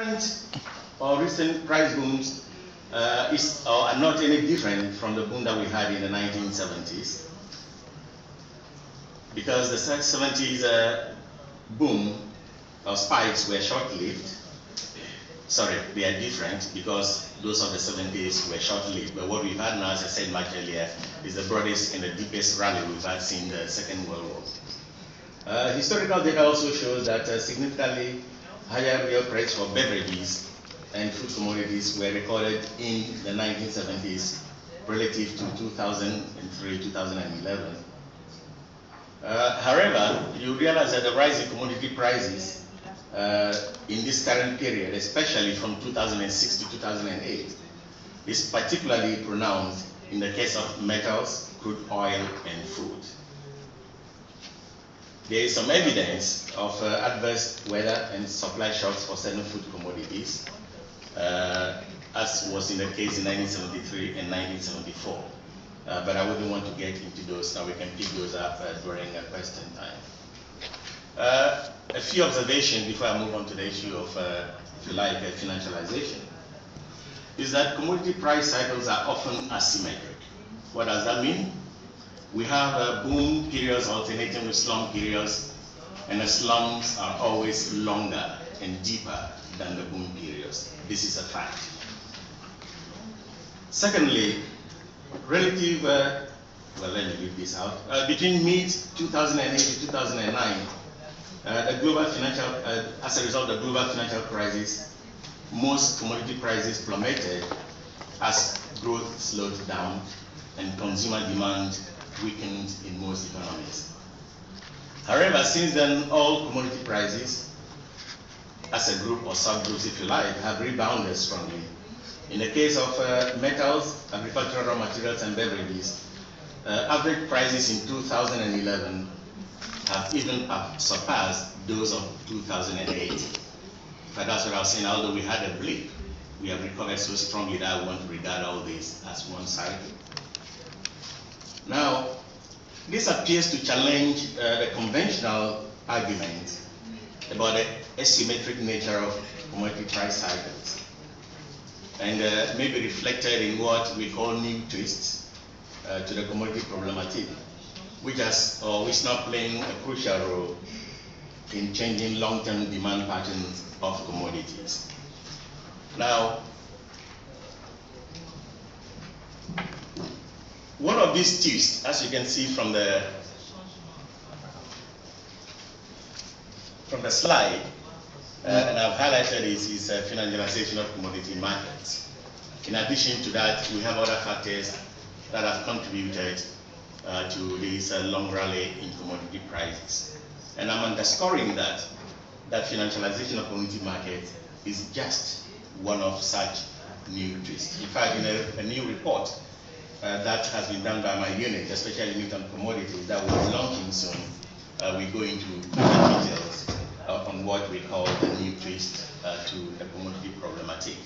current or recent price booms are not any different from the boom that we had in the 1970s, because the 70s boom or spikes were short-lived. Sorry, they are different because those of the 70s were short-lived. But what we've had now, as I said much earlier, is the broadest and the deepest rally we've had since the Second World War. Historical data also shows that significantly higher real prices for beverages and food commodities were recorded in the 1970s relative to 2003, 2011. However, you realize that the rise in commodity prices in this current period, especially from 2006 to 2008, is particularly pronounced in the case of metals, crude oil, and food. There is some evidence of adverse weather and supply shocks for certain food commodities, as was in the case in 1973 and 1974. But I wouldn't want to get into those now. We can pick those up during question time. A few observations before I move on to the issue of, if you like, financialization, is that commodity price cycles are often asymmetric. What does that mean? We have boom periods alternating with slump periods, and the slumps are always longer and deeper than the boom periods. This is a fact. Secondly, relative, well, let me leave this out. Between mid-2008 to 2009, the global financial, as a result of the global financial crisis, most commodity prices plummeted as growth slowed down and consumer demand weakened in most economies. However, since then, all commodity prices, as a group or subgroups, if you like, have rebounded strongly. In the case of metals, agricultural raw materials, and beverages, average prices in 2011 have even surpassed those of 2008. But that's what I was saying, although we had a blip, we have recovered so strongly that I want to regard all this as one cycle. Now, this appears to challenge the conventional argument about the asymmetric nature of commodity price cycles, and may be reflected in what we call new twists to the commodity problematic, which is now playing a crucial role in changing long-term demand patterns of commodities. Now, one of these twists, as you can see from the slide, and I've highlighted this, is financialization of commodity markets. In addition to that, we have other factors that have contributed to this long rally in commodity prices. And I'm underscoring that financialization of commodity markets is just one of such new twists. In fact, in a new report that has been done by my unit, especially unit on commodities, that will be launching soon, we go into details on what we call the new twist to the commodity problematic.